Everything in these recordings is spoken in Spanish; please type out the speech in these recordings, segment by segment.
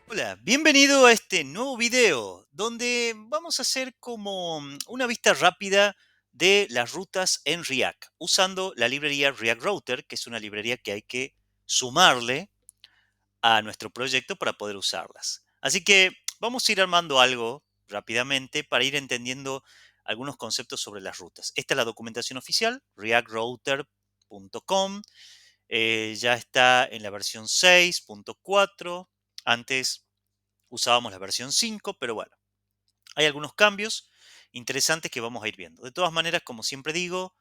Hola, bienvenido a este nuevo video donde vamos a hacer como una vista rápida de las rutas en React usando la librería React Router, que es una librería que hay que sumarle a nuestro proyecto para poder usarlas. Así que vamos a ir armando algo rápidamente para ir entendiendo algunos conceptos sobre las rutas. Esta es la documentación oficial, reactrouter.com. Ya está en la versión 6.4. Antes usábamos la versión 5, pero bueno, hay algunos cambios interesantes que vamos a ir viendo. De todas maneras, como siempre digo,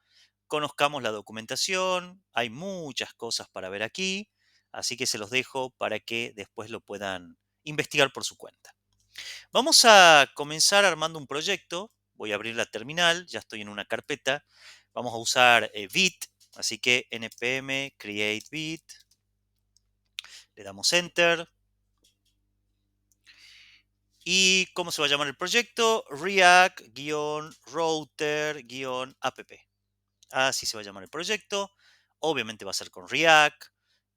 conozcamos la documentación, hay muchas cosas para ver aquí, así que se los dejo para que después lo puedan investigar por su cuenta. Vamos a comenzar armando un proyecto, voy a abrir la terminal, ya estoy en una carpeta, vamos a usar Vite, así que npm create Vite, le damos enter. ¿Y cómo se va a llamar el proyecto? React-router-app. Así se va a llamar el proyecto. Obviamente va a ser con React.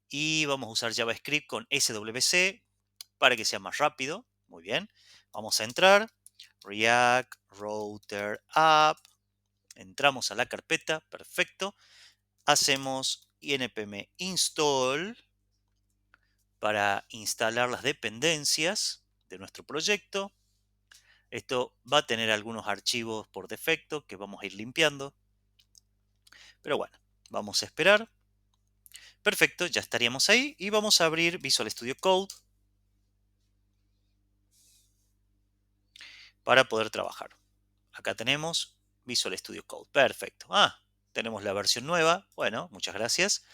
Y vamos a usar JavaScript con SWC para que sea más rápido. Muy bien. Vamos a entrar. React Router App. Entramos a la carpeta. Perfecto. Hacemos npm install para instalar las dependencias de nuestro proyecto. Esto va a tener algunos archivos por defecto que vamos a ir limpiando. Pero bueno, vamos a esperar. Perfecto, ya estaríamos ahí y vamos a abrir Visual Studio Code para poder trabajar. Acá tenemos Visual Studio Code. Perfecto. Tenemos la versión nueva. Bueno, muchas gracias.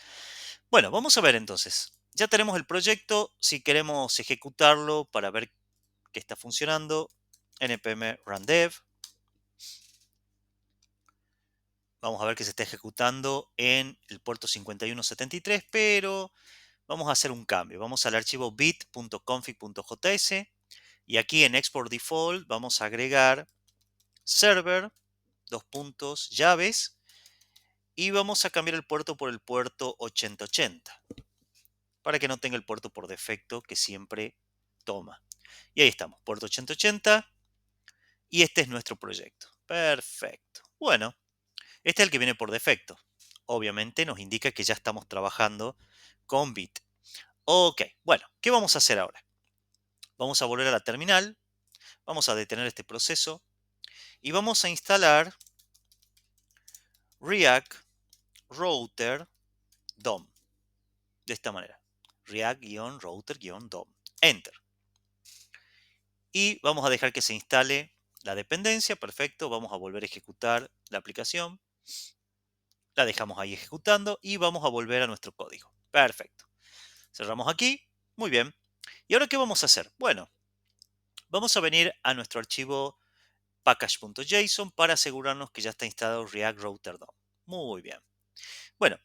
Bueno, vamos a ver entonces. Ya tenemos el proyecto. Si queremos ejecutarlo para ver que está funcionando, npm run dev. Vamos a ver que se está ejecutando en el puerto 5173, pero vamos a hacer un cambio. Vamos al archivo bit.config.js y aquí en export default vamos a agregar server, llaves, y vamos a cambiar el puerto por el puerto 8080 para que no tenga el puerto por defecto que siempre toma. Y ahí estamos, puerto 8080, y este es nuestro proyecto. Perfecto. Bueno, este es el que viene por defecto. Obviamente nos indica que ya estamos trabajando con Bit. Ok, bueno, ¿qué vamos a hacer ahora? Vamos a volver a la terminal, vamos a detener este proceso y vamos a instalar React Router DOM. De esta manera. React-router-DOM. Enter. Y vamos a dejar que se instale la dependencia. Perfecto. Vamos a volver a ejecutar la aplicación. La dejamos ahí ejecutando y vamos a volver a nuestro código. Perfecto. Cerramos aquí. Muy bien. ¿Y ahora qué vamos a hacer? Bueno, vamos a venir a nuestro archivo package.json para asegurarnos que ya está instalado React Router DOM. Muy bien. Bueno,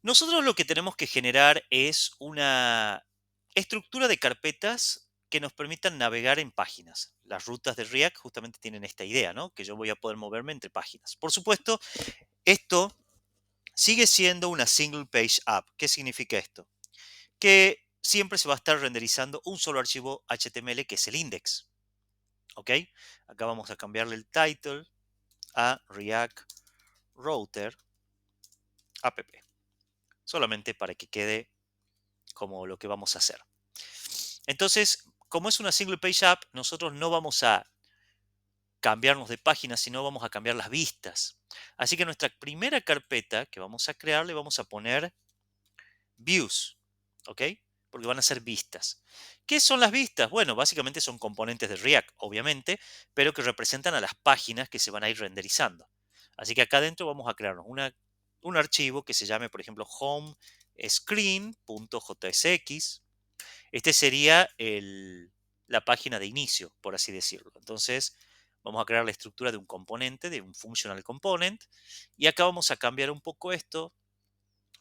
nosotros lo que tenemos que generar es una estructura de carpetas que nos permitan navegar en páginas. Las rutas de React justamente tienen esta idea, ¿no? Que yo voy a poder moverme entre páginas. Por supuesto, esto sigue siendo una single page app. ¿Qué significa esto? Que siempre se va a estar renderizando un solo archivo HTML que es el index. ¿Ok? Acá vamos a cambiarle el title a React Router app. Solamente para que quede como lo que vamos a hacer. Entonces, como es una single page app, nosotros no vamos a cambiarnos de página, sino vamos a cambiar las vistas. Así que nuestra primera carpeta que vamos a crear le vamos a poner views, ¿ok? Porque van a ser vistas. ¿Qué son las vistas? Bueno, básicamente son componentes de React, obviamente, pero que representan a las páginas que se van a ir renderizando. Así que acá adentro vamos a crearnos un archivo que se llame, por ejemplo, homescreen.jsx. Este sería la página de inicio, por así decirlo. Entonces, vamos a crear la estructura de un componente, de un functional component. Y acá vamos a cambiar un poco esto.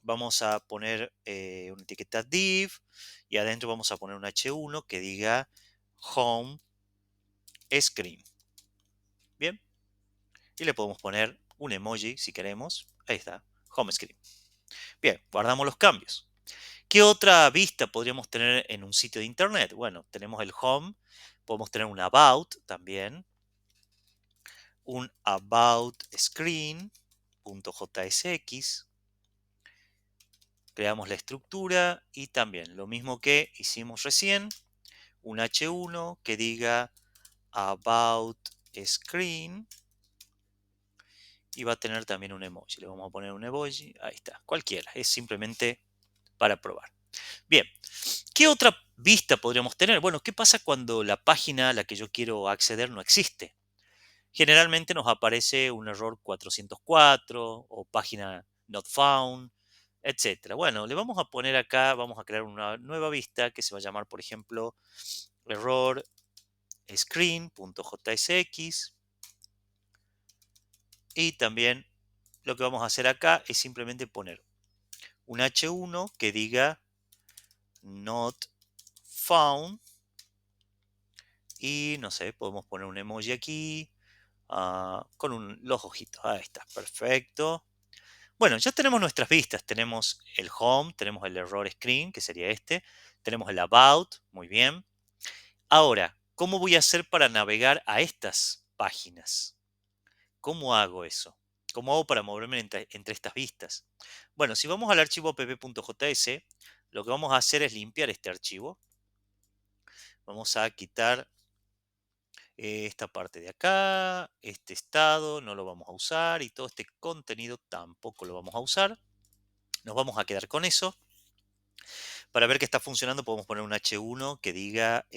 Vamos a poner una etiqueta div y adentro vamos a poner un h1 que diga home screen. Bien. Y le podemos poner un emoji si queremos. Ahí está, home screen. Bien, guardamos los cambios. ¿Qué otra vista podríamos tener en un sitio de internet? Bueno, tenemos el home, podemos tener un about también, un about screen.jsx, creamos la estructura y también lo mismo que hicimos recién, un h1 que diga about screen y va a tener también un emoji. Le vamos a poner un emoji, ahí está, cualquiera, es simplemente para probar. Bien, ¿qué otra vista podríamos tener? Bueno, ¿qué pasa cuando la página a la que yo quiero acceder no existe? Generalmente nos aparece un error 404 o página not found, etcétera. Bueno, le vamos a poner acá, vamos a crear una nueva vista que se va a llamar, por ejemplo, error screen.jsx y también lo que vamos a hacer acá es simplemente poner un h1 que diga not found y no sé, podemos poner un emoji aquí con los ojitos. Ahí está, perfecto. Bueno, ya tenemos nuestras vistas. Tenemos el home, tenemos el error screen, que sería este. Tenemos el about, muy bien. Ahora, ¿cómo voy a hacer para navegar a estas páginas? ¿Cómo hago eso? ¿Cómo hago para moverme entre estas vistas? Bueno, si vamos al archivo app.js, lo que vamos a hacer es limpiar este archivo. Vamos a quitar esta parte de acá, este estado no lo vamos a usar y todo este contenido tampoco lo vamos a usar. Nos vamos a quedar con eso. Para ver que está funcionando podemos poner un h1 que diga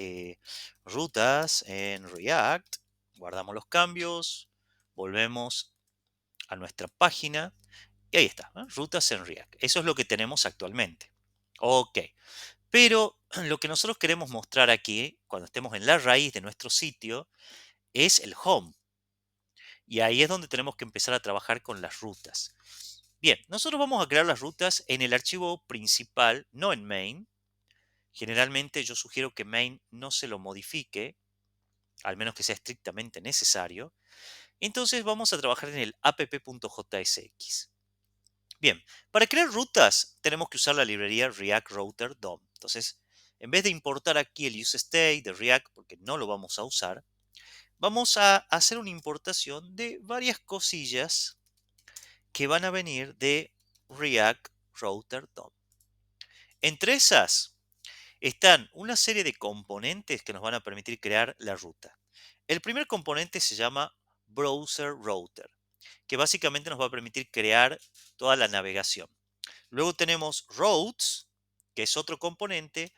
rutas en React. Guardamos los cambios, volvemos a nuestra página y ahí está, ¿eh? Rutas en React. Eso es lo que tenemos actualmente. Ok, pero lo que nosotros queremos mostrar aquí, cuando estemos en la raíz de nuestro sitio, es el home. Y ahí es donde tenemos que empezar a trabajar con las rutas. Bien, nosotros vamos a crear las rutas en el archivo principal, no en main. Generalmente yo sugiero que main no se lo modifique, al menos que sea estrictamente necesario. Entonces vamos a trabajar en el app.jsx. Bien, para crear rutas tenemos que usar la librería React Router DOM. Entonces, en vez de importar aquí el useState de React, porque no lo vamos a usar, vamos a hacer una importación de varias cosillas que van a venir de React Router DOM. Entre esas están una serie de componentes que nos van a permitir crear la ruta. El primer componente se llama Browser Router, que básicamente nos va a permitir crear toda la navegación. Luego tenemos Routes, que es otro componente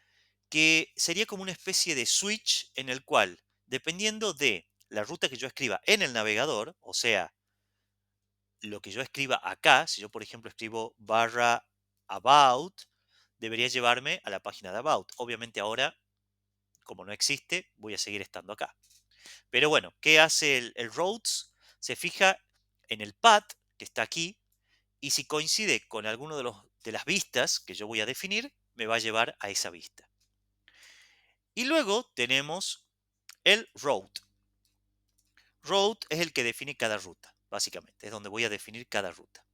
que sería como una especie de switch en el cual, dependiendo de la ruta que yo escriba en el navegador, o sea, lo que yo escriba acá, si yo por ejemplo escribo barra about, debería llevarme a la página de about. Obviamente ahora, como no existe, voy a seguir estando acá. Pero bueno, ¿qué hace el routes? Se fija en el path que está aquí y si coincide con alguno de las vistas que yo voy a definir, me va a llevar a esa vista. Y luego tenemos el route. Route es el que define cada ruta, básicamente, es donde voy a definir cada ruta.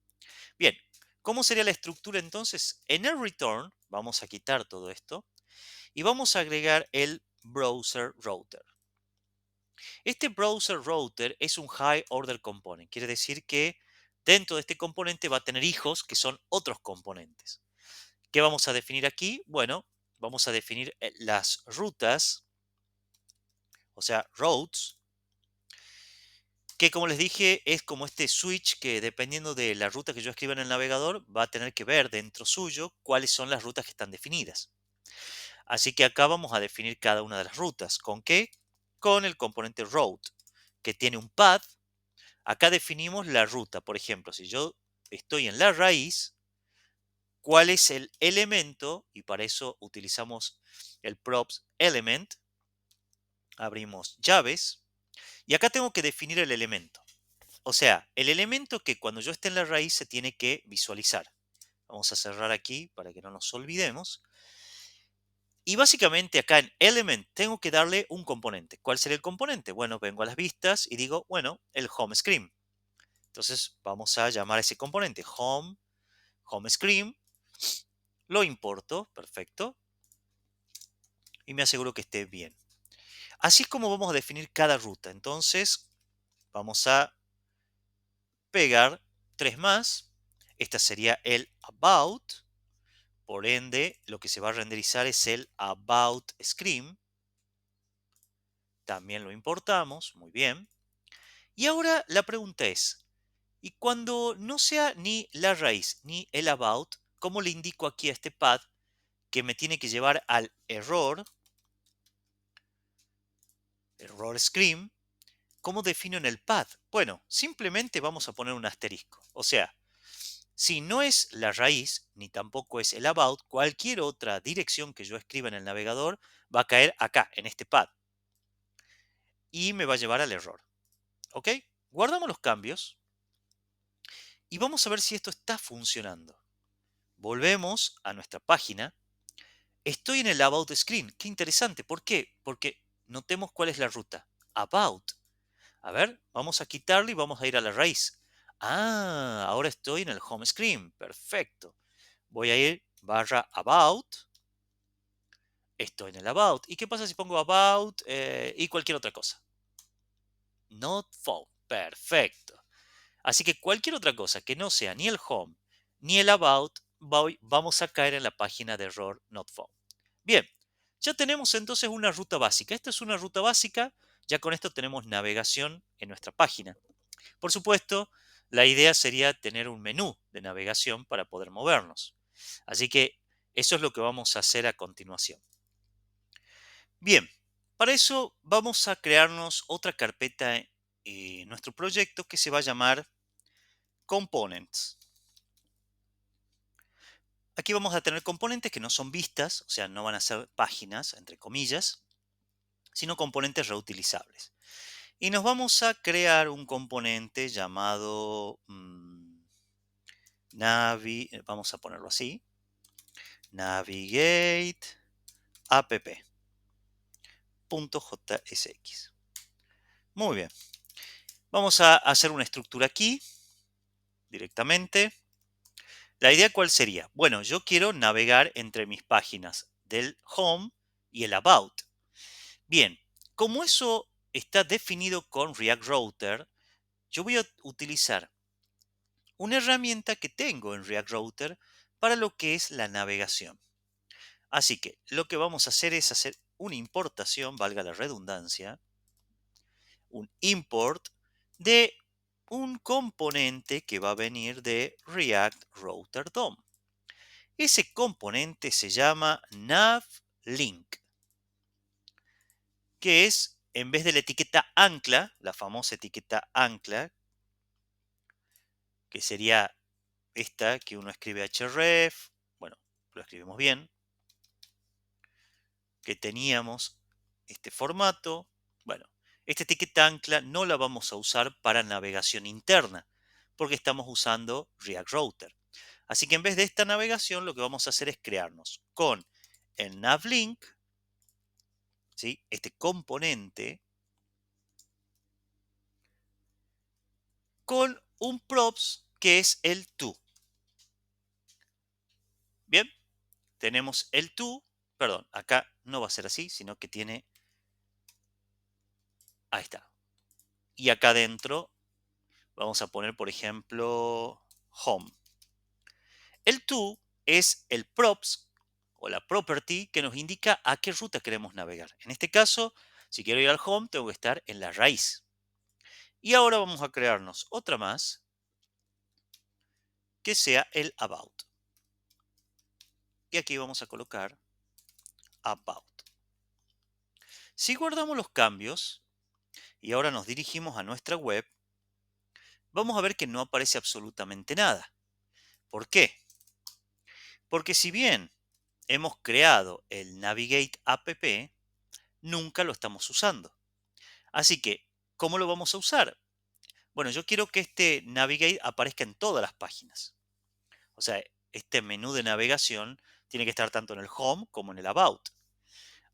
Bien, ¿cómo sería la estructura entonces? En el return vamos a quitar todo esto y vamos a agregar el browser router. Este browser router es un high order component, quiere decir que dentro de este componente va a tener hijos que son otros componentes. ¿Qué vamos a definir aquí? Bueno, vamos a definir las rutas, o sea, routes, que como les dije es como este switch que dependiendo de la ruta que yo escriba en el navegador va a tener que ver dentro suyo cuáles son las rutas que están definidas. Así que acá vamos a definir cada una de las rutas. ¿Con qué? Con el componente route, que tiene un path. Acá definimos la ruta. Por ejemplo, si yo estoy en la raíz, ¿cuál es el elemento? Y para eso utilizamos el props element. Abrimos llaves. Y acá tengo que definir el elemento. O sea, el elemento que cuando yo esté en la raíz se tiene que visualizar. Vamos a cerrar aquí para que no nos olvidemos. Y básicamente acá en element tengo que darle un componente. ¿Cuál será el componente? Bueno, vengo a las vistas y digo, bueno, el home screen. Entonces vamos a llamar a ese componente home screen. lo importo, perfecto, y me aseguro que esté bien. Así es como vamos a definir cada ruta. Entonces, vamos a pegar tres más. Esta sería el about. Por ende, lo que se va a renderizar es el about screen. También lo importamos, muy bien. Y ahora la pregunta es, ¿y cuando no sea ni la raíz ni el about, cómo le indico aquí a este pad que me tiene que llevar al error screen? ¿Cómo defino en el pad? Bueno, simplemente vamos a poner un asterisco. O sea, si no es la raíz, ni tampoco es el about, cualquier otra dirección que yo escriba en el navegador va a caer acá, en este pad, y me va a llevar al error. ¿Ok? Guardamos los cambios y vamos a ver si esto está funcionando. Volvemos a nuestra página. Estoy en el About Screen. Qué interesante. ¿Por qué? Porque notemos cuál es la ruta. About. A ver, vamos a quitarle y vamos a ir a la raíz. Ah, ahora estoy en el Home Screen. Perfecto. Voy a ir barra About. Estoy en el About. ¿Y qué pasa si pongo About y cualquier otra cosa? Not found. Perfecto. Así que cualquier otra cosa que no sea ni el Home ni el About, vamos a caer en la página de error not found. Bien, ya tenemos entonces una ruta básica. Esta es una ruta básica. Ya con esto tenemos navegación en nuestra página. Por supuesto, la idea sería tener un menú de navegación para poder movernos. Así que eso es lo que vamos a hacer a continuación. Bien, para eso vamos a crearnos otra carpeta en nuestro proyecto que se va a llamar Components. Aquí vamos a tener componentes que no son vistas, o sea, no van a ser páginas, entre comillas, sino componentes reutilizables. Y nos vamos a crear un componente llamado vamos a ponerlo así, navigate app.jsx. Muy bien. Vamos a hacer una estructura aquí directamente. La idea cuál sería? Bueno, yo quiero navegar entre mis páginas del home y el about. Bien, como eso está definido con React Router, yo voy a utilizar una herramienta que tengo en React Router para lo que es la navegación. Así que lo que vamos a hacer es hacer una importación, valga la redundancia, un import de un componente que va a venir de React Router DOM. Ese componente se llama navlink, que es, en vez de la etiqueta ancla, la famosa etiqueta ancla, que sería esta que uno escribe href, bueno, lo escribimos bien, que teníamos este formato. Bueno, esta etiqueta ancla no la vamos a usar para navegación interna, porque estamos usando React Router. Así que en vez de esta navegación, lo que vamos a hacer es crearnos con el navlink, ¿sí? Este componente, con un props que es el to. Bien, tenemos el to, perdón, acá no va a ser así, sino que tiene, ahí está. Y acá adentro vamos a poner, por ejemplo, home. El to es el props o la property que nos indica a qué ruta queremos navegar. En este caso, si quiero ir al home, tengo que estar en la raíz. Y ahora vamos a crearnos otra más que sea el about. Y aquí vamos a colocar about. Si guardamos los cambios y ahora nos dirigimos a nuestra web, vamos a ver que no aparece absolutamente nada. ¿Por qué? Porque si bien hemos creado el Navigate app, nunca lo estamos usando. Así que, ¿cómo lo vamos a usar? Bueno, yo quiero que este Navigate aparezca en todas las páginas. O sea, este menú de navegación tiene que estar tanto en el Home como en el About.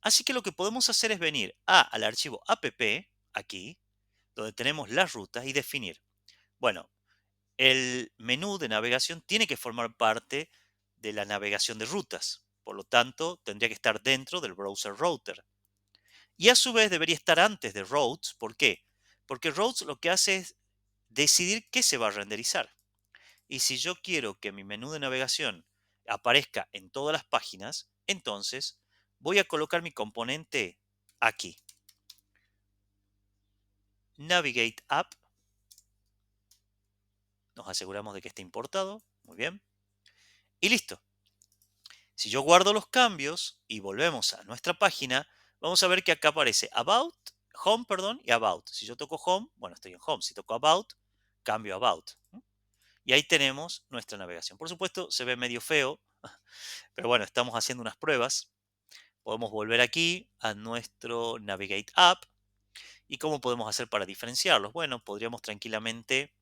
Así que lo que podemos hacer es venir al archivo app, aquí, donde tenemos las rutas y definir. Bueno, el menú de navegación tiene que formar parte de la navegación de rutas. Por lo tanto, tendría que estar dentro del browser router. Y a su vez debería estar antes de routes. ¿Por qué? Porque routes lo que hace es decidir qué se va a renderizar. Y si yo quiero que mi menú de navegación aparezca en todas las páginas, entonces voy a colocar mi componente aquí. Navigate App. Nos aseguramos de que esté importado. Muy bien. Y listo. Si yo guardo los cambios y volvemos a nuestra página, vamos a ver que acá aparece About, Home, perdón, y About. Si yo toco Home, bueno, estoy en Home. Si toco About, cambio About. Y ahí tenemos nuestra navegación. Por supuesto, se ve medio feo, pero bueno, estamos haciendo unas pruebas. Podemos volver aquí a nuestro Navigate App. ¿Y cómo podemos hacer para diferenciarlos? Bueno, podríamos tranquilamente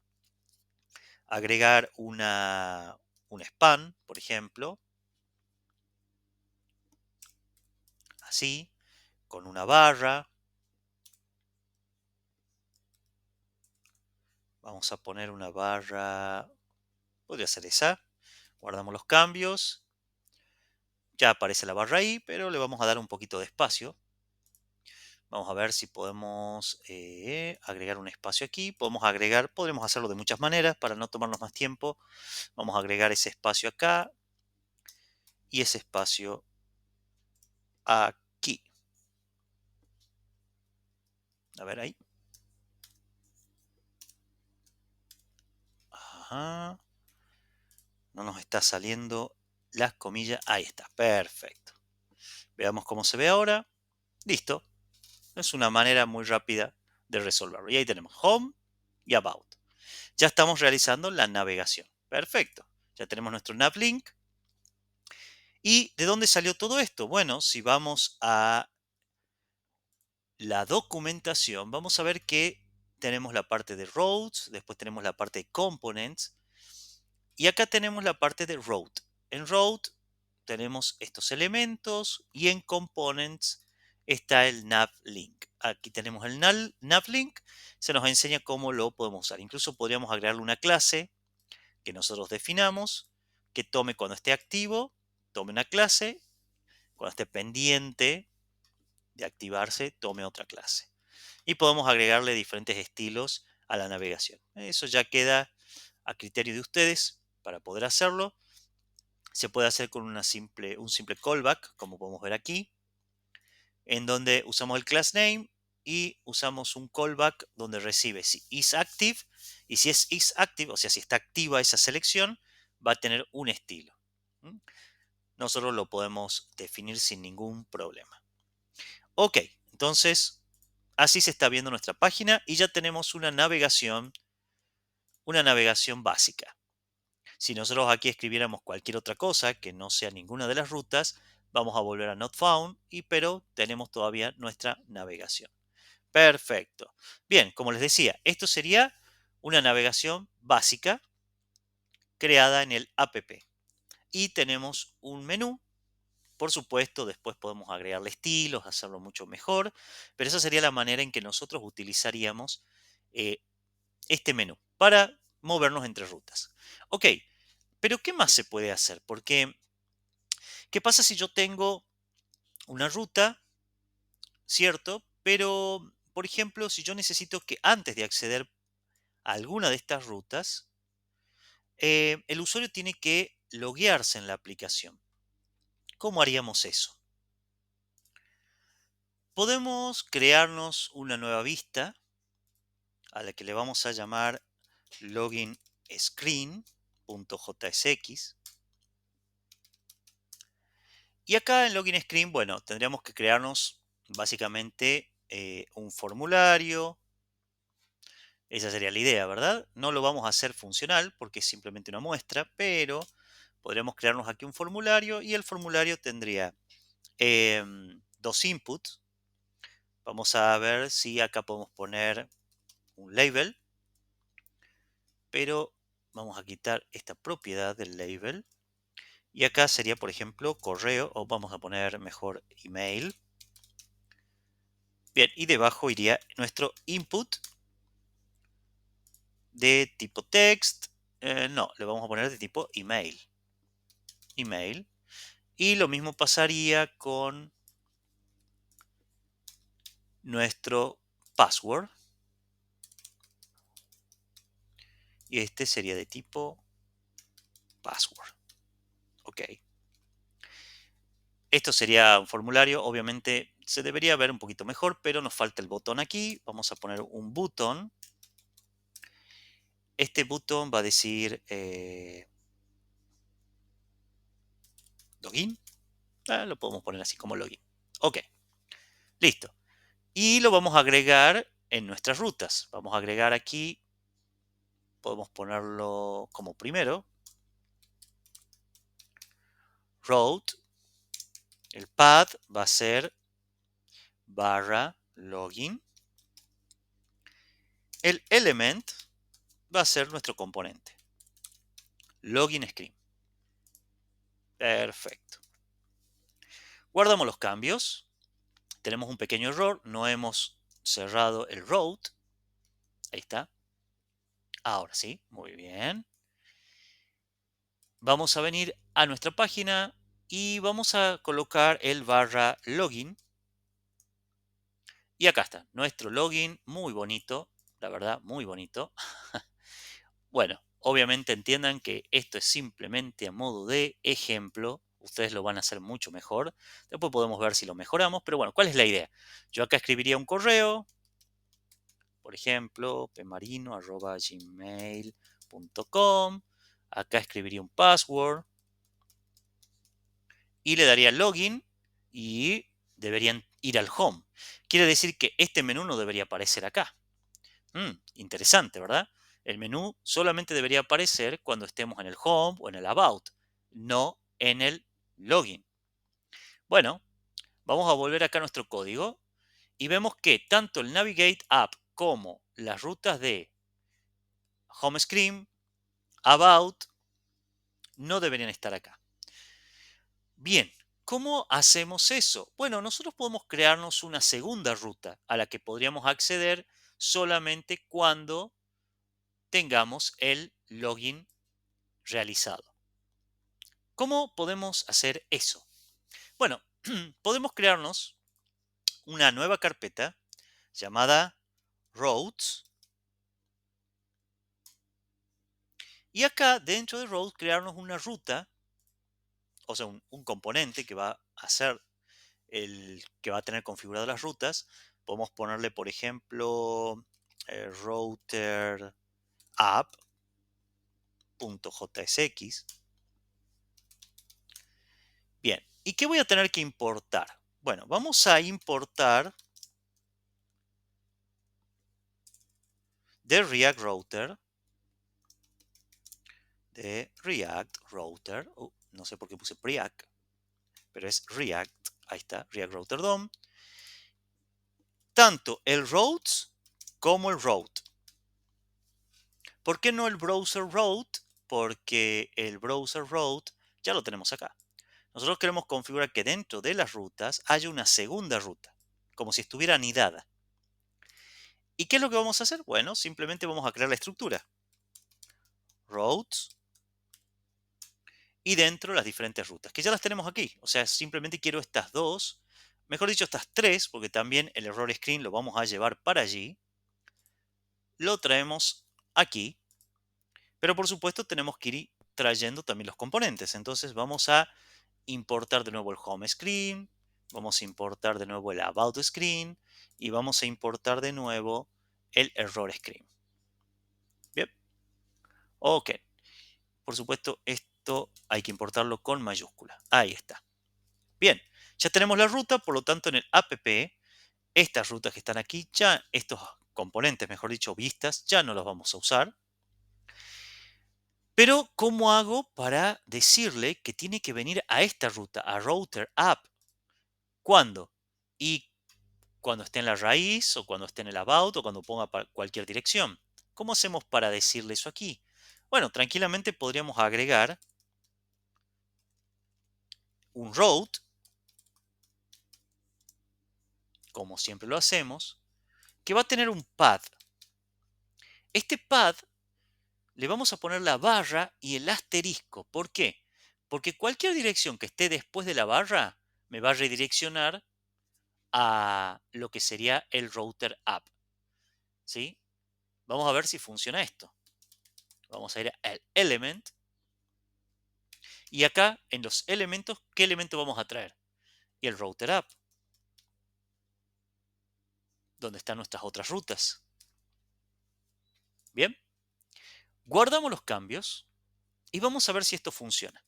agregar un span, por ejemplo, así, con una barra. Vamos a poner una barra, podría ser esa. Guardamos los cambios. Ya aparece la barra ahí, pero le vamos a dar un poquito de espacio. Vamos a ver si podemos agregar un espacio aquí. Podremos hacerlo de muchas maneras para no tomarnos más tiempo. Vamos a agregar ese espacio acá y ese espacio aquí. A ver ahí. Ajá. No nos está saliendo las comillas. Ahí está, perfecto. Veamos cómo se ve ahora. Listo. Es una manera muy rápida de resolverlo. Y ahí tenemos Home y About. Ya estamos realizando la navegación. Perfecto. Ya tenemos nuestro navlink. ¿Y de dónde salió todo esto? Bueno, si vamos a la documentación, vamos a ver que tenemos la parte de roads, después tenemos la parte de components y acá tenemos la parte de road. En road tenemos estos elementos y en components está el navlink. Aquí tenemos el navlink, se nos enseña cómo lo podemos usar. Incluso podríamos agregarle una clase que nosotros definamos, que tome cuando esté activo, tome una clase, cuando esté pendiente de activarse, tome otra clase. Y podemos agregarle diferentes estilos a la navegación. Eso ya queda a criterio de ustedes para poder hacerlo. Se puede hacer con un simple callback, como podemos ver aquí, en donde usamos el class name y usamos un callback donde recibe si is active, y si es is active, o sea, si está activa esa selección, va a tener un estilo. Nosotros lo podemos definir sin ningún problema. Ok, entonces así se está viendo nuestra página y ya tenemos una navegación básica. Si nosotros aquí escribiéramos cualquier otra cosa que no sea ninguna de las rutas, vamos a volver a not found, pero tenemos todavía nuestra navegación. Perfecto. Bien, como les decía, esto sería una navegación básica creada en el app. Y tenemos un menú. Por supuesto, después podemos agregarle estilos, hacerlo mucho mejor, pero esa sería la manera en que nosotros utilizaríamos eh, este menú para movernos entre rutas. Ok, pero ¿qué más se puede hacer? Porque, ¿qué pasa si yo tengo una ruta, cierto? Pero, por ejemplo, si yo necesito que antes de acceder a alguna de estas rutas, el usuario tiene que loguearse en la aplicación. ¿Cómo haríamos eso? Podemos crearnos una nueva vista a la que le vamos a llamar login screen.jsx. Y acá en login screen, bueno, tendríamos que crearnos básicamente un formulario. Esa sería la idea, ¿verdad? No lo vamos a hacer funcional porque es simplemente una muestra, pero podríamos crearnos aquí un formulario y el formulario tendría dos inputs. Vamos a ver si acá podemos poner un label, pero vamos a quitar esta propiedad del label. Y acá sería, por ejemplo, correo, o vamos a poner mejor email. Bien, y debajo iría nuestro input de tipo text. No, le vamos a poner de tipo email. email. Y lo mismo pasaría con nuestro password. Y este sería de tipo password. Ok. Esto sería un formulario. Obviamente se debería ver un poquito mejor, pero nos falta el botón aquí. Vamos a poner un botón. Este botón va a decir login. Lo podemos poner así como login. Ok. Listo. Y lo vamos a agregar en nuestras rutas. Vamos a agregar aquí. Podemos ponerlo como primero. Route. El path va a ser /login. El element va a ser nuestro componente. Login screen. Perfecto. Guardamos los cambios. Tenemos un pequeño error. No hemos cerrado el route. Ahí está. Ahora sí. Muy bien. Vamos a venir a nuestra página y vamos a colocar el /login. Y acá está. Nuestro login. Muy bonito. La verdad, muy bonito. Bueno, obviamente entiendan que esto es simplemente a modo de ejemplo. Ustedes lo van a hacer mucho mejor. Después podemos ver si lo mejoramos. Pero bueno, ¿cuál es la idea? Yo acá escribiría un correo. Por ejemplo, pmarino@gmail.com. Acá escribiría un password. Y le daría login. Y deberían ir al home. Quiere decir que este menú no debería aparecer acá. Interesante, ¿verdad? El menú solamente debería aparecer cuando estemos en el Home o en el About, no en el Login. Bueno, vamos a volver acá a nuestro código y vemos que tanto el Navigate App como las rutas de Home Screen, About, no deberían estar acá. Bien, ¿cómo hacemos eso? Bueno, nosotros podemos crearnos una segunda ruta a la que podríamos acceder solamente cuando tengamos el login realizado. ¿Cómo podemos hacer eso? Bueno, podemos crearnos una nueva carpeta llamada routes y acá dentro de routes crearnos una ruta, o sea, un componente que va a ser el que va a tener configuradas las rutas. Podemos ponerle, por ejemplo, router app.jsx. Bien, ¿y qué voy a tener que importar? Bueno, vamos a importar de React Router, no sé por qué puse Preact, pero es React, ahí está, React Router DOM, tanto el routes como el route. ¿Por qué no el browser route? Porque el browser route ya lo tenemos acá. Nosotros queremos configurar que dentro de las rutas haya una segunda ruta, como si estuviera anidada. ¿Y qué es lo que vamos a hacer? Bueno, simplemente vamos a crear la estructura. Routes y dentro las diferentes rutas, que ya las tenemos aquí. O sea, simplemente quiero estas dos, mejor dicho, estas tres, porque también el error screen lo vamos a llevar para allí. Lo traemos aquí, pero por supuesto tenemos que ir trayendo también los componentes. Entonces vamos a importar de nuevo el home screen, vamos a importar de nuevo el about screen y vamos a importar de nuevo el error screen. Bien, ok. Por supuesto, esto hay que importarlo con mayúscula. Ahí está. Bien, ya tenemos la ruta, por lo tanto en el app, estas rutas que están aquí, ya estos componentes, mejor dicho, vistas, ya no los vamos a usar. Pero, ¿cómo hago para decirle que tiene que venir a esta ruta, a router app? ¿Cuándo? Y cuando esté en la raíz, o cuando esté en el about, o cuando ponga cualquier dirección. ¿Cómo hacemos para decirle eso aquí? Bueno, tranquilamente podríamos agregar un route, como siempre lo hacemos, que va a tener un path. Este path le vamos a poner la barra y el asterisco. ¿Por qué? Porque cualquier dirección que esté después de la barra me va a redireccionar a lo que sería el router app, ¿sí? Vamos a ver si funciona esto. Vamos a ir al element y acá en los elementos, ¿qué elemento vamos a traer? Y el router app, donde están nuestras otras rutas. Bien, guardamos los cambios y vamos a ver si esto funciona.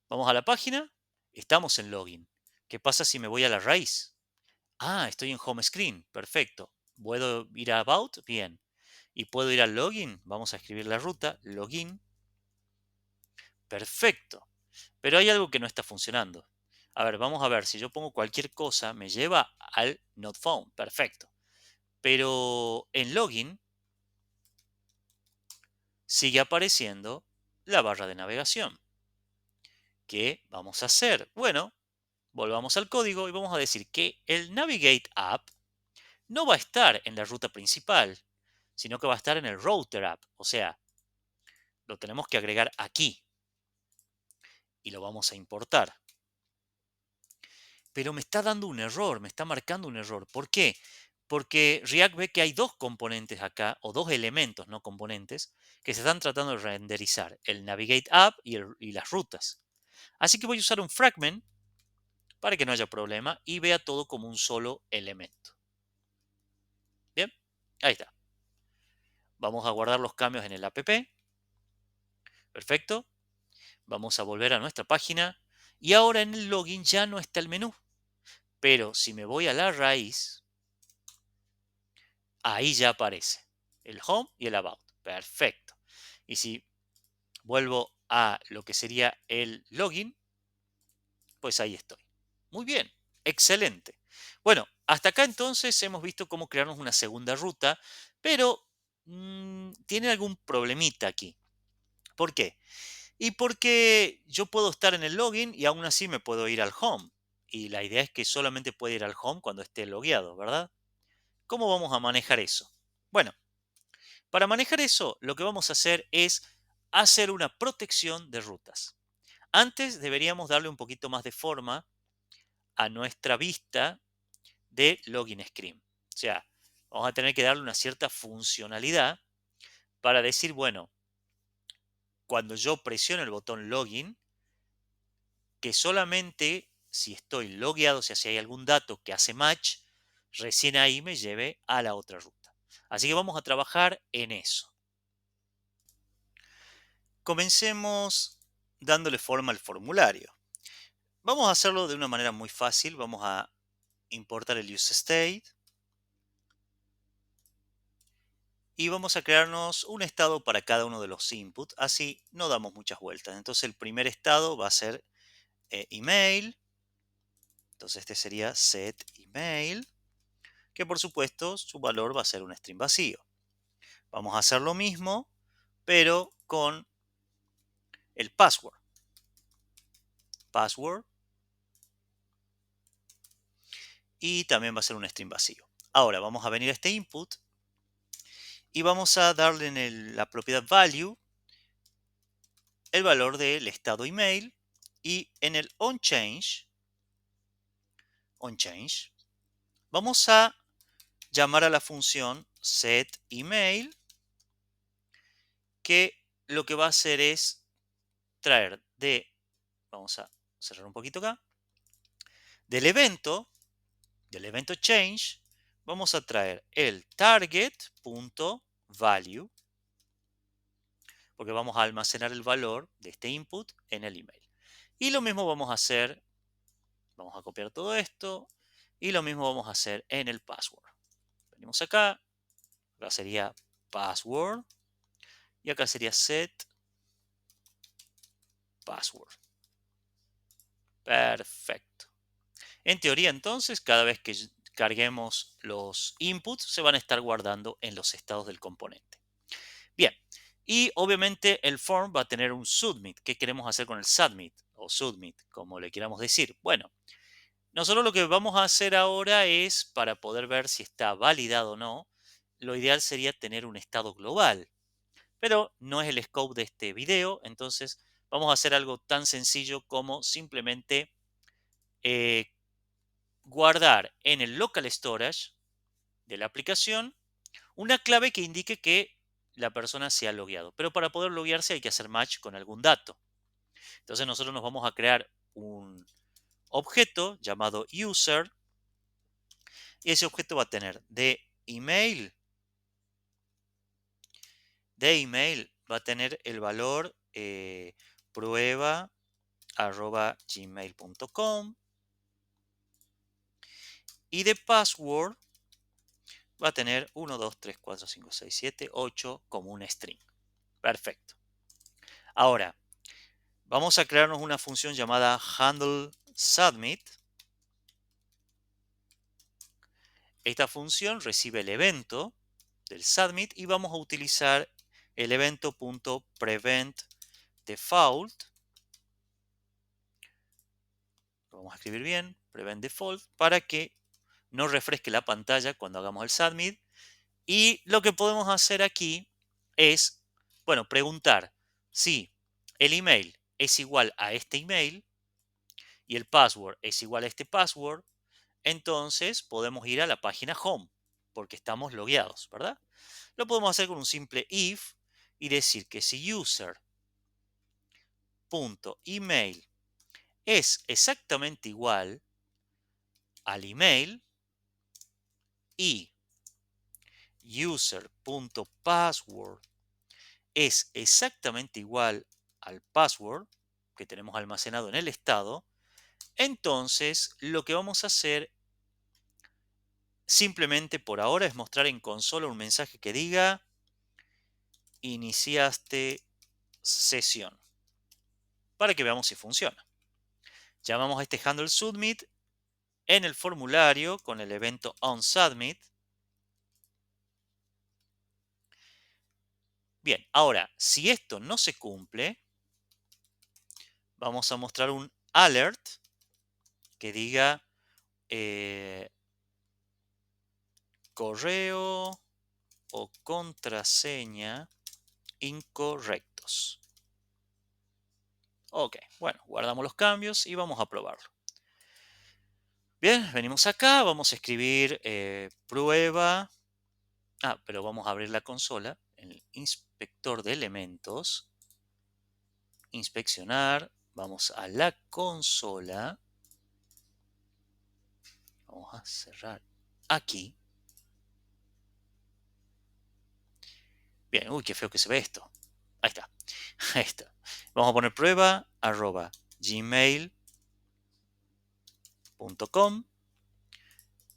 Vamos a la página, estamos en login. ¿Qué pasa si me voy a la raíz? Ah, estoy en home screen, perfecto. ¿Puedo ir a about? Bien. ¿Y puedo ir al login? Vamos a escribir la ruta, login, perfecto. Pero hay algo que no está funcionando. A ver, vamos a ver, si yo pongo cualquier cosa, me lleva al not found, perfecto. Pero en login sigue apareciendo la barra de navegación. ¿Qué vamos a hacer? Bueno, volvamos al código y vamos a decir que el Navigate App no va a estar en la ruta principal, sino que va a estar en el Router App. O sea, lo tenemos que agregar aquí y lo vamos a importar. Pero me está dando un error, me está marcando un error. ¿Por qué? Porque React ve que hay dos componentes acá, o dos elementos, no componentes, que se están tratando de renderizar, el Navigate App y las rutas. Así que voy a usar un fragment para que no haya problema y vea todo como un solo elemento. Bien, ahí está. Vamos a guardar los cambios en el app. Perfecto. Vamos a volver a nuestra página y ahora en el login ya no está el menú. Pero si me voy a la raíz, ahí ya aparece el home y el about. Perfecto. Y si vuelvo a lo que sería el login, pues ahí estoy. Muy bien, excelente. Bueno, hasta acá entonces hemos visto cómo crearnos una segunda ruta, pero tiene algún problemita aquí. ¿Por qué? Y porque yo puedo estar en el login y aún así me puedo ir al home. Y la idea es que solamente puede ir al home cuando esté logueado, ¿verdad? ¿Cómo vamos a manejar eso? Bueno, para manejar eso, lo que vamos a hacer es hacer una protección de rutas. Antes deberíamos darle un poquito más de forma a nuestra vista de login screen. O sea, vamos a tener que darle una cierta funcionalidad para decir, bueno, cuando yo presiono el botón login, que solamente si estoy logueado, o sea, si hay algún dato que hace match, recién ahí me lleve a la otra ruta. Así que vamos a trabajar en eso. Comencemos dándole forma al formulario. Vamos a hacerlo de una manera muy fácil. Vamos a importar el useState y vamos a crearnos un estado para cada uno de los inputs. Así no damos muchas vueltas. Entonces el primer estado va a ser email. Entonces este sería set email, que por supuesto su valor va a ser un string vacío. Vamos a hacer lo mismo, pero con el password. Password. Y también va a ser un string vacío. Ahora vamos a venir a este input y vamos a darle en la propiedad value el valor del estado email y en el onChange vamos a llamar a la función setEmail, que lo que va a hacer es traer vamos a cerrar un poquito acá, del evento change, vamos a traer el target.value, porque vamos a almacenar el valor de este input en el email. Y lo mismo vamos a hacer, vamos a copiar todo esto, y lo mismo vamos a hacer en el password. Venimos acá sería password, y acá sería set password. Perfecto. En teoría, entonces, cada vez que carguemos los inputs, se van a estar guardando en los estados del componente. Bien, y obviamente el form va a tener un submit. ¿Qué queremos hacer con el submit? O submit, como le queramos decir. Bueno, nosotros lo que vamos a hacer ahora es, para poder ver si está validado o no, lo ideal sería tener un estado global. Pero no es el scope de este video, entonces vamos a hacer algo tan sencillo como simplemente eh, guardar en el local storage de la aplicación una clave que indique que la persona se ha logueado. Pero para poder loguearse hay que hacer match con algún dato. Entonces nosotros nos vamos a crear un objeto llamado user y ese objeto va a tener de email va a tener el valor prueba@gmail.com y de password va a tener 1, 2, 3, 4, 5, 6, 7, 8 como un string. Perfecto. Ahora, vamos a crearnos una función llamada handleSubmit. Esta función recibe el evento del submit y vamos a utilizar el evento.preventDefault. Lo vamos a escribir bien, preventDefault, para que no refresque la pantalla cuando hagamos el submit. Y lo que podemos hacer aquí es, bueno, preguntar si el email es igual a este email y el password es igual a este password, entonces podemos ir a la página home porque estamos logueados, ¿verdad? Lo podemos hacer con un simple if y decir que si user.email es exactamente igual al email y user.password es exactamente igual al password que tenemos almacenado en el estado, entonces lo que vamos a hacer simplemente por ahora es mostrar en consola un mensaje que diga iniciaste sesión para que veamos si funciona. Llamamos a este handle submit en el formulario con el evento onSubmit. Bien, ahora, si esto no se cumple, vamos a mostrar un alert que diga correo o contraseña incorrectos. Ok, bueno, guardamos los cambios y vamos a probarlo. Bien, venimos acá, vamos a escribir prueba. Pero vamos a abrir la consola, en el inspector de elementos, inspeccionar, vamos a la consola, vamos a cerrar aquí. Bien, uy, qué feo que se ve esto. Ahí está, ahí está. Vamos a poner prueba@gmail.com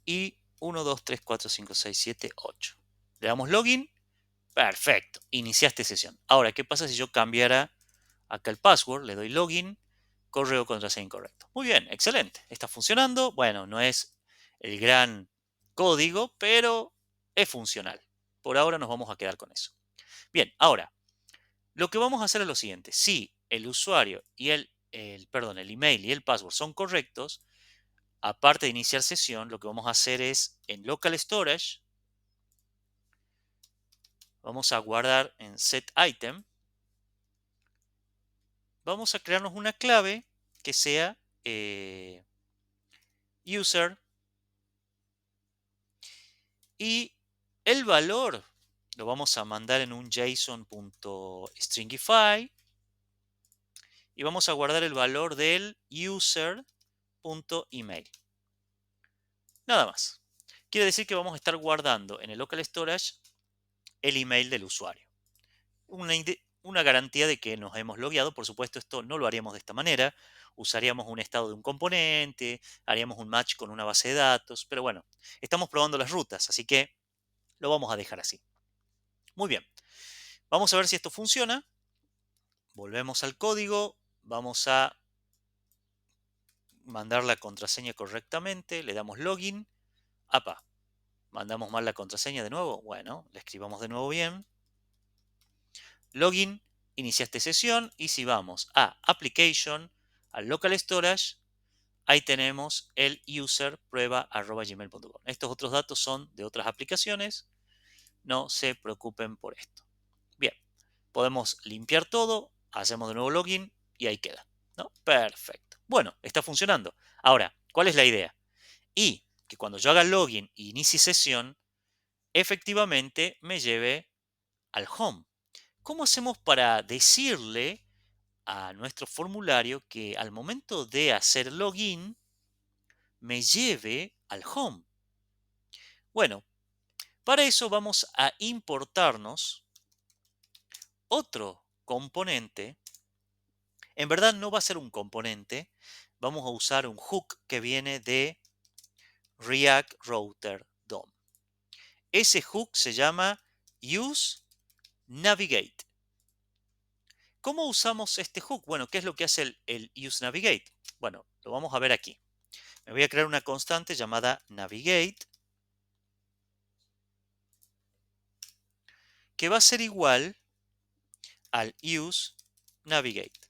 y 1, 2, 3, 4, 5, 6, 7, 8. Le damos login. Perfecto, iniciaste sesión. Ahora, ¿qué pasa si yo cambiara acá el password? Le doy login, correo contraseña incorrecto. Muy bien, excelente. Está funcionando. Bueno, no es el gran código, pero es funcional. Por ahora nos vamos a quedar con eso. Bien, ahora, lo que vamos a hacer es lo siguiente. Si el usuario y el email y el password son correctos, aparte de iniciar sesión, lo que vamos a hacer es en local storage, vamos a guardar en set item, vamos a crearnos una clave que sea user y el valor lo vamos a mandar en un json.stringify y vamos a guardar el valor del user.email. Nada más. Quiere decir que vamos a estar guardando en el local storage el email del usuario. Una garantía de que nos hemos logueado. Por supuesto, esto no lo haríamos de esta manera. Usaríamos un estado de un componente, haríamos un match con una base de datos, pero bueno, estamos probando las rutas, así que lo vamos a dejar así. Muy bien, vamos a ver si esto funciona. Volvemos al código, vamos a mandar la contraseña correctamente, le damos login. ¡Apa! Mandamos mal la contraseña de nuevo. Bueno, la escribamos de nuevo bien. Login, iniciaste sesión y si vamos a Application, al Local Storage, ahí tenemos el user prueba@gmail.com. Estos otros datos son de otras aplicaciones, no se preocupen por esto. Bien, podemos limpiar todo, hacemos de nuevo login, y ahí queda, ¿no? Perfecto. Bueno, está funcionando. Ahora, ¿cuál es la idea? Y que cuando yo haga login e inicie sesión, efectivamente me lleve al home. ¿Cómo hacemos para decirle a nuestro formulario que al momento de hacer login me lleve al home? Bueno, para eso vamos a importarnos otro componente. En verdad no va a ser un componente, vamos a usar un hook que viene de React Router DOM. Ese hook se llama useNavigate. ¿Cómo usamos este hook? Bueno, ¿qué es lo que hace el useNavigate? Bueno, lo vamos a ver aquí. Me voy a crear una constante llamada navigate que va a ser igual al useNavigate.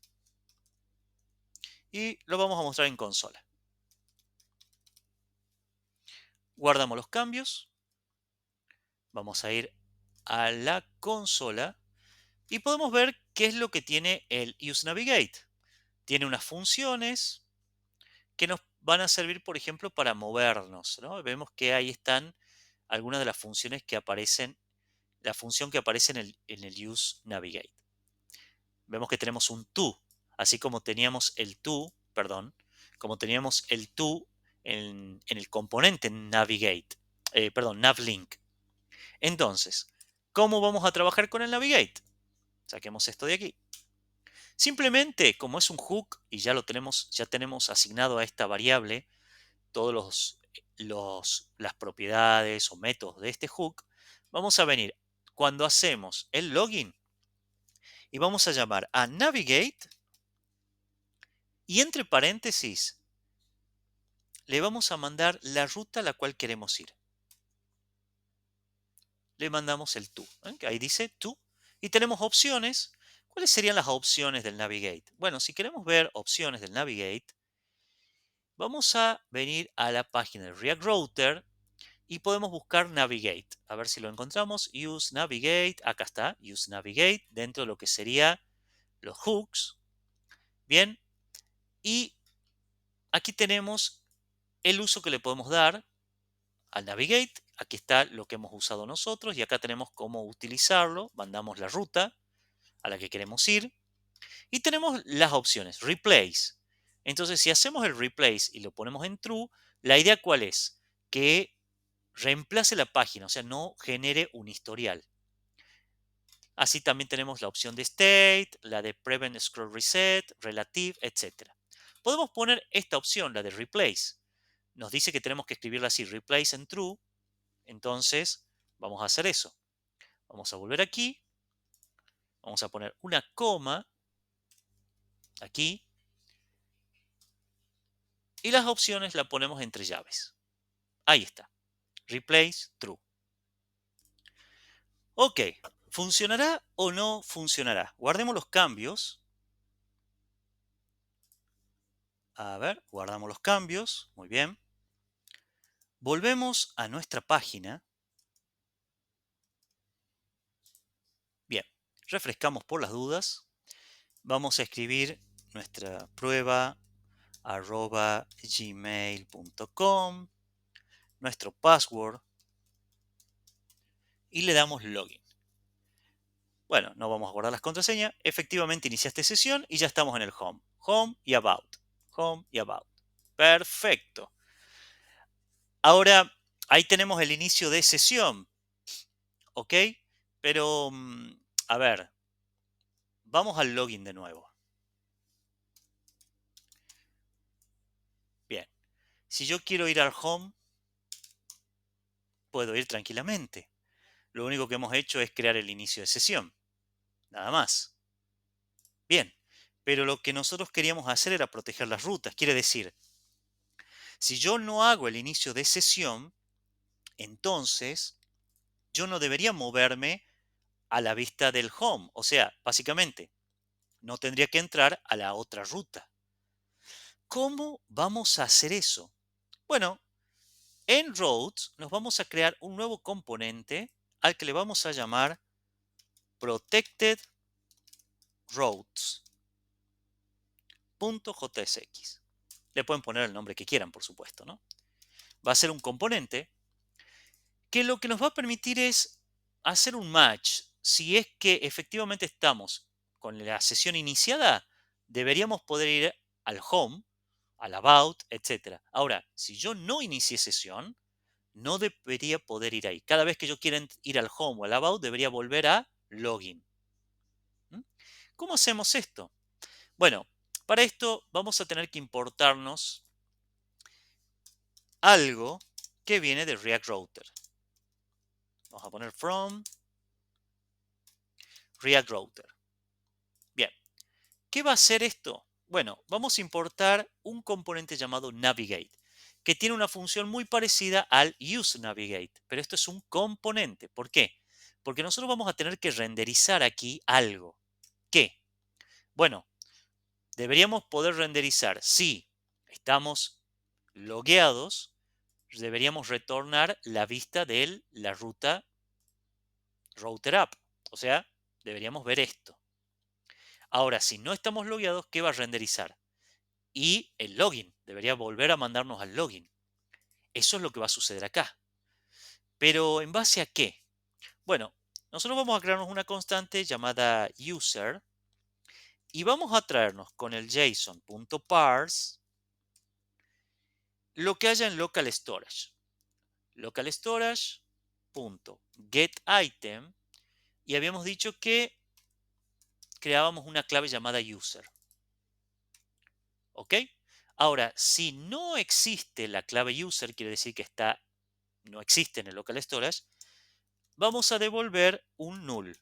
Y lo vamos a mostrar en consola. Guardamos los cambios. Vamos a ir a la consola y podemos ver qué es lo que tiene el useNavigate. Tiene unas funciones que nos van a servir, por ejemplo, para movernos, ¿no? Vemos que ahí están algunas de las funciones que aparecen, la función que aparece en el useNavigate. Vemos que tenemos un to, así como teníamos el to, perdón, como teníamos el to en el componente navigate, perdón, navlink. Entonces, ¿cómo vamos a trabajar con el navigate? Saquemos esto de aquí. Simplemente, como es un hook y ya tenemos asignado a esta variable todos las propiedades o métodos de este hook, vamos a venir cuando hacemos el login y vamos a llamar a navigate y entre paréntesis le vamos a mandar la ruta a la cual queremos ir. Le mandamos el to, que ahí dice to, y tenemos opciones. ¿Cuáles serían las opciones del navigate? Bueno, si queremos ver opciones del navigate, vamos a venir a la página de React Router y podemos buscar navigate. A ver si lo encontramos. Use navigate, acá está, use navigate, dentro de lo que sería los hooks. Bien, y aquí tenemos el uso que le podemos dar al navigate. Aquí está lo que hemos usado nosotros y acá tenemos cómo utilizarlo. Mandamos la ruta a la que queremos ir y tenemos las opciones. Replace. Entonces, si hacemos el replace y lo ponemos en true, la idea cuál es? Que reemplace la página, o sea, no genere un historial. Así también tenemos la opción de state, la de prevent scroll reset, relative, etc. Podemos poner esta opción, la de replace. Nos dice que tenemos que escribirla así, replace en true. Entonces, vamos a hacer eso. Vamos a volver aquí. Vamos a poner una coma aquí. Y las opciones las ponemos entre llaves. Ahí está. Replace true. Ok. ¿Funcionará o no funcionará? Guardemos los cambios. A ver, guardamos los cambios. Muy bien. Volvemos a nuestra página. Bien, refrescamos por las dudas. Vamos a escribir nuestra prueba @gmail.com, nuestro password y le damos login. Bueno, no vamos a guardar las contraseñas. Efectivamente iniciaste sesión y ya estamos en el home. Home y about. Home y about. Perfecto. Ahora, ahí tenemos el inicio de sesión. ¿Ok? Pero, a ver, vamos al login de nuevo. Bien. Si yo quiero ir al home, puedo ir tranquilamente. Lo único que hemos hecho es crear el inicio de sesión. Nada más. Bien. Pero lo que nosotros queríamos hacer era proteger las rutas. Quiere decir, si yo no hago el inicio de sesión, entonces yo no debería moverme a la vista del home. O sea, básicamente, no tendría que entrar a la otra ruta. ¿Cómo vamos a hacer eso? Bueno, en Roads nos vamos a crear un nuevo componente al que le vamos a llamar Protected Roads. .jsx. Le pueden poner el nombre que quieran, por supuesto, ¿no? Va a ser un componente que lo que nos va a permitir es hacer un match. Si es que efectivamente estamos con la sesión iniciada, deberíamos poder ir al home, al about, etc. Ahora, si yo no inicié sesión, no debería poder ir ahí. Cada vez que yo quiera ir al home o al about, debería volver a login. ¿Mm? ¿Cómo hacemos esto? Bueno, para esto vamos a tener que importarnos algo que viene de React Router. Vamos a poner from React Router. Bien, ¿qué va a hacer esto? Bueno, vamos a importar un componente llamado Navigate, que tiene una función muy parecida al useNavigate, pero esto es un componente. ¿Por qué? Porque nosotros vamos a tener que renderizar aquí algo. ¿Qué? Bueno, deberíamos poder renderizar si estamos logueados, deberíamos retornar la vista de la ruta router app. O sea, deberíamos ver esto. Ahora, si no estamos logueados, ¿qué va a renderizar? Y el login. Debería volver a mandarnos al login. Eso es lo que va a suceder acá. Pero ¿en base a qué? Bueno, nosotros vamos a crearnos una constante llamada user y vamos a traernos con el json.parse lo que haya en local storage. Local storage.getItem y habíamos dicho que creábamos una clave llamada user. ¿Ok? Ahora, si no existe la clave user, quiere decir que no existe en el local storage, vamos a devolver un null,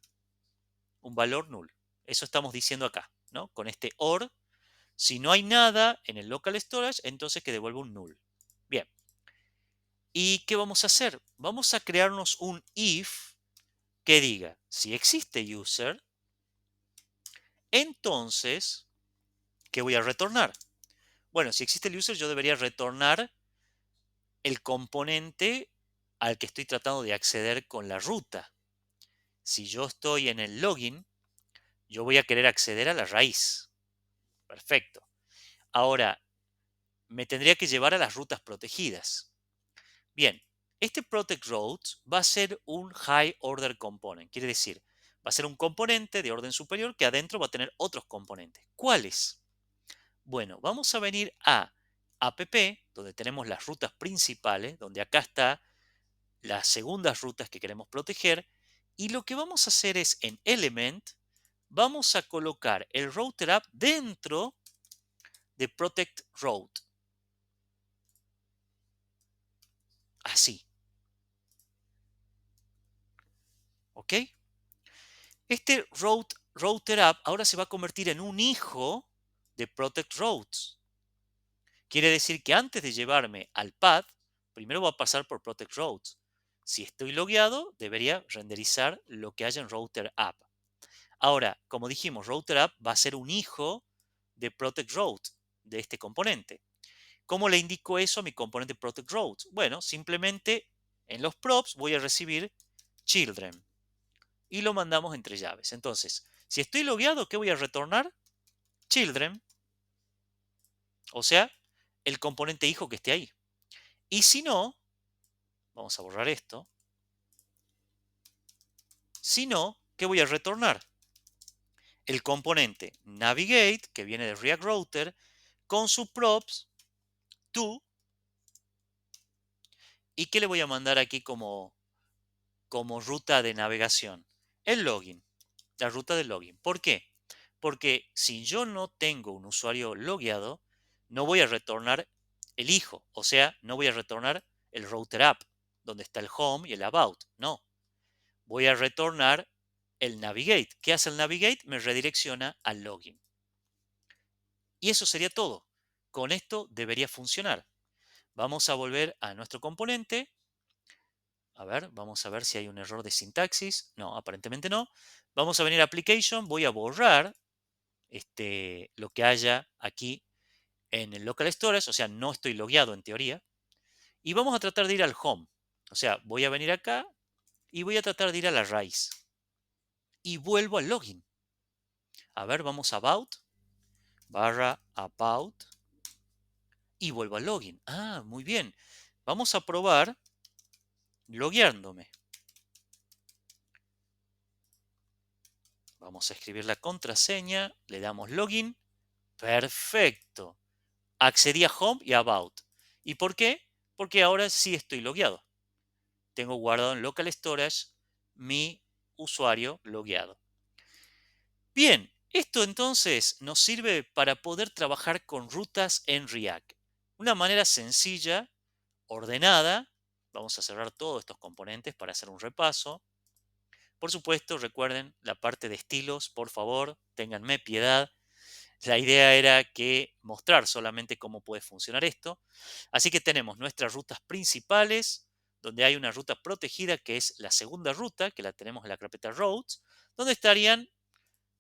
un valor null. Eso estamos diciendo acá, ¿no? Con este OR, si no hay nada en el local storage, entonces que devuelva un null. Bien. ¿Y qué vamos a hacer? Vamos a crearnos un if que diga, si existe user, entonces, ¿qué voy a retornar? Bueno, si existe el user, yo debería retornar el componente al que estoy tratando de acceder con la ruta. Si yo estoy en el login, yo voy a querer acceder a la raíz. Perfecto. Ahora, me tendría que llevar a las rutas protegidas. Bien, este Protect Routes va a ser un High Order Component. Quiere decir, va a ser un componente de orden superior que adentro va a tener otros componentes. ¿Cuáles? Bueno, vamos a venir a app, donde tenemos las rutas principales, donde acá está las segundas rutas que queremos proteger. Y lo que vamos a hacer es en Element, vamos a colocar el Router App dentro de Protect Route. Así. ¿Ok? Este Router App ahora se va a convertir en un hijo de Protect Routes. Quiere decir que antes de llevarme al path, primero va a pasar por Protect Routes. Si estoy logueado, debería renderizar lo que haya en Router App. Ahora, como dijimos, Router App va a ser un hijo de Protect Route, de este componente. ¿Cómo le indico eso a mi componente Protect Routes? Bueno, simplemente en los props voy a recibir children y lo mandamos entre llaves. Entonces, si estoy logueado, ¿qué voy a retornar? Children, o sea, el componente hijo que esté ahí. Y si no, vamos a borrar esto. Si no, ¿qué voy a retornar? El componente navigate, que viene de React Router, con sus props to. ¿Y qué le voy a mandar aquí como ruta de navegación? El login, la ruta del login. ¿Por qué? Porque si yo no tengo un usuario logueado, no voy a retornar el hijo, o sea, no voy a retornar el router app, donde está el home y el about. No, voy a retornar el navigate. ¿Qué hace el navigate? Me redirecciona al login. Y eso sería todo. Con esto debería funcionar. Vamos a volver a nuestro componente. A ver, vamos a ver si hay un error de sintaxis. No, aparentemente no. Vamos a venir a Application. Voy a borrar lo que haya aquí en el local storage. O sea, no estoy logueado en teoría. Y vamos a tratar de ir al home. O sea, voy a venir acá y voy a tratar de ir a la raíz. Y vuelvo al login. A ver, vamos a About. barra about y vuelvo al login. Ah, muy bien. Vamos a probar logueándome. Vamos a escribir la contraseña, le damos login. Perfecto. Accedí a Home y About. ¿Y por qué? Porque ahora sí estoy logueado. Tengo guardado en Local Storage mi usuario logueado. Bien, esto entonces nos sirve para poder trabajar con rutas en React. Una manera sencilla, ordenada. Vamos a cerrar todos estos componentes para hacer un repaso. Por supuesto, recuerden la parte de estilos, por favor, ténganme piedad. La idea era que mostrar solamente cómo puede funcionar esto. Así que tenemos nuestras rutas principales, donde hay una ruta protegida que es la segunda ruta, que la tenemos en la carpeta Routes, donde estarían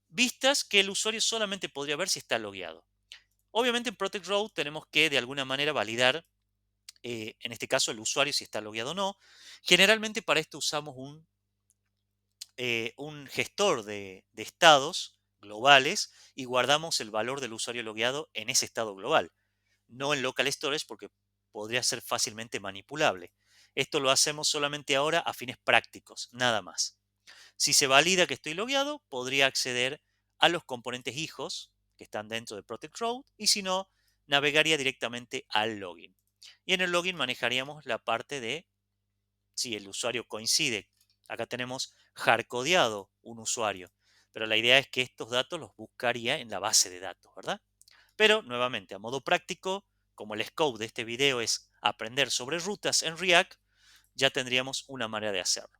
vistas que el usuario solamente podría ver si está logueado. Obviamente en Protect Route tenemos que de alguna manera validar, en este caso el usuario si está logueado o no. Generalmente para esto usamos un gestor de estados globales y guardamos el valor del usuario logueado en ese estado global, no en local storage porque podría ser fácilmente manipulable. Esto lo hacemos solamente ahora a fines prácticos, nada más. Si se valida que estoy logueado, podría acceder a los componentes hijos que están dentro de Protect Route y si no, navegaría directamente al login. Y en el login manejaríamos la parte de si el usuario coincide. Acá tenemos hardcodeado un usuario, pero la idea es que estos datos los buscaría en la base de datos, ¿verdad? Pero nuevamente, a modo práctico, como el scope de este video es aprender sobre rutas en React, ya tendríamos una manera de hacerlo.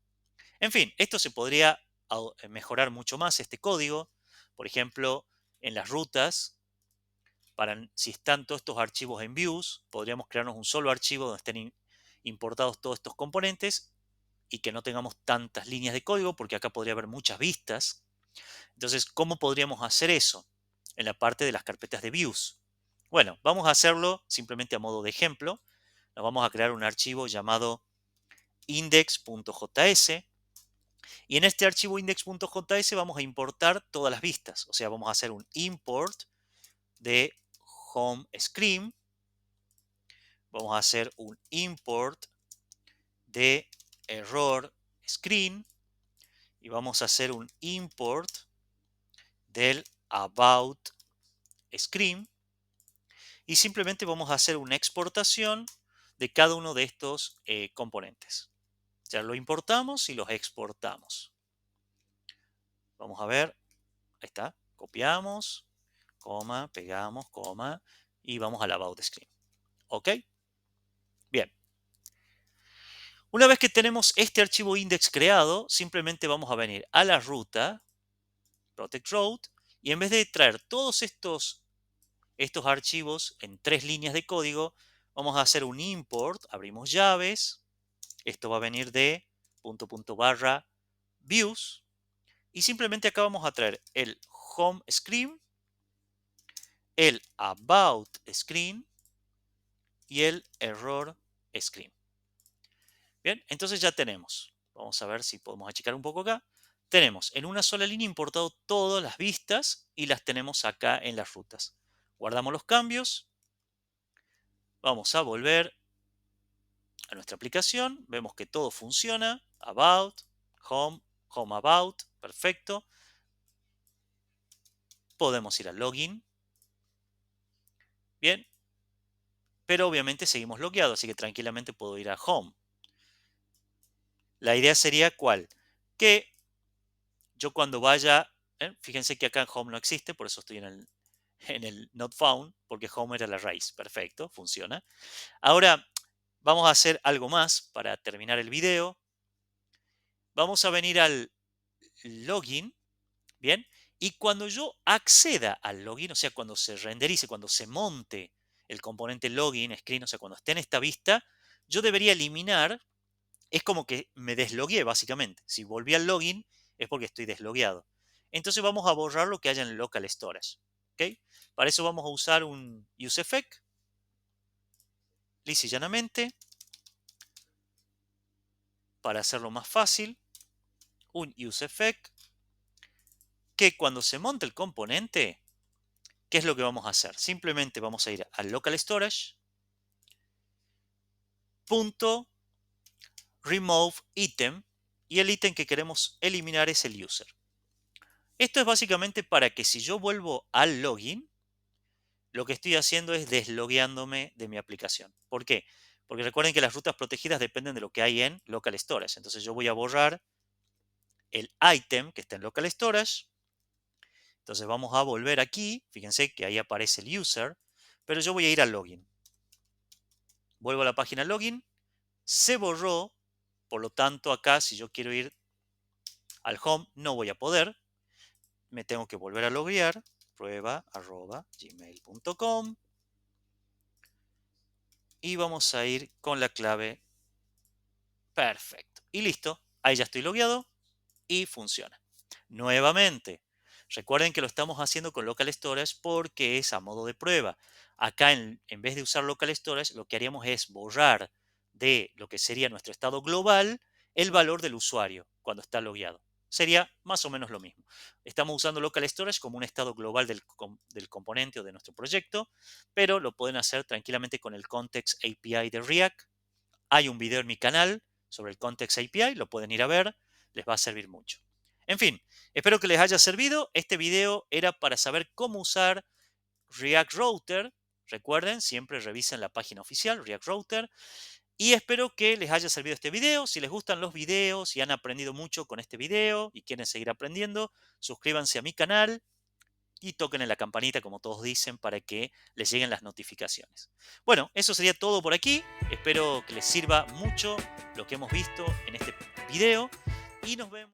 En fin, esto se podría mejorar mucho más, este código. Por ejemplo, en las rutas, si están todos estos archivos en views, podríamos crearnos un solo archivo donde estén importados todos estos componentes y que no tengamos tantas líneas de código, porque acá podría haber muchas vistas. Entonces, ¿cómo podríamos hacer eso? En la parte de las carpetas de views. Bueno, vamos a hacerlo simplemente a modo de ejemplo. Nos vamos a crear un archivo llamado index.js y en este archivo index.js vamos a importar todas las vistas. O sea, vamos a hacer un import de home screen. Vamos a hacer un import de error screen y vamos a hacer un import del about screen y simplemente vamos a hacer una exportación de cada uno de estos componentes. Ya lo importamos y los exportamos. Vamos a ver, ahí está, copiamos, coma, pegamos, coma y vamos al about screen. ¿Ok? Bien. Una vez que tenemos este archivo index creado, simplemente vamos a venir a la ruta, Protect Route, y en vez de traer todos estos archivos en 3 líneas de código, vamos a hacer un import, abrimos llaves, esto va a venir de .. views, y simplemente acá vamos a traer el home screen, el about screen y el error screen. Bien, entonces ya tenemos. Vamos a ver si podemos achicar un poco acá. Tenemos en una sola línea importado todas las vistas y las tenemos acá en las rutas. Guardamos los cambios. Vamos a volver a nuestra aplicación. Vemos que todo funciona. About, Home, Home About. Perfecto. Podemos ir al login. Bien. Pero obviamente seguimos logueados, así que tranquilamente puedo ir a Home. La idea sería ¿cuál? Que yo cuando vaya, fíjense que acá en Home no existe, por eso estoy en el Not Found, porque Home era la raíz. Perfecto, funciona. Ahora vamos a hacer algo más para terminar el video. Vamos a venir al login, ¿bien? Y cuando yo acceda al login, o sea, cuando se renderice, cuando se monte el componente login, screen, o sea, cuando esté en esta vista, yo debería eliminar, es como que me deslogué básicamente. Si volví al login es porque estoy deslogueado. Entonces vamos a borrar lo que haya en el local storage. ¿Ok? Para eso vamos a usar un useEffect, lisa y llanamente, para hacerlo más fácil, un useEffect que cuando se monte el componente ¿qué es lo que vamos a hacer? Simplemente vamos a ir al local storage, punto remove item, y el ítem que queremos eliminar es el user. Esto es básicamente para que si yo vuelvo al login, lo que estoy haciendo es deslogueándome de mi aplicación. ¿Por qué? Porque recuerden que las rutas protegidas dependen de lo que hay en local storage. Entonces yo voy a borrar el item que está en local storage. Entonces vamos a volver aquí. Fíjense que ahí aparece el user. Pero yo voy a ir al login. Vuelvo a la página login. Se borró. Por lo tanto, acá si yo quiero ir al home, no voy a poder. Me tengo que volver a loguear. Prueba@gmail.com. Y vamos a ir con la clave. Perfecto. Y listo. Ahí ya estoy logueado y funciona. Nuevamente, recuerden que lo estamos haciendo con local storage porque es a modo de prueba. Acá en vez de usar local storage, lo que haríamos es borrar de lo que sería nuestro estado global el valor del usuario cuando está logueado. Sería más o menos lo mismo. Estamos usando local storage como un estado global del componente o de nuestro proyecto, pero lo pueden hacer tranquilamente con el Context API de React. Hay un video en mi canal sobre el Context API, lo pueden ir a ver, les va a servir mucho. En fin, espero que les haya servido. Este video era para saber cómo usar React Router. Recuerden, siempre revisen la página oficial, React Router. Y espero que les haya servido este video. Si les gustan los videos y han aprendido mucho con este video y quieren seguir aprendiendo, suscríbanse a mi canal y toquen en la campanita, como todos dicen, para que les lleguen las notificaciones. Bueno, eso sería todo por aquí. Espero que les sirva mucho lo que hemos visto en este video y nos vemos.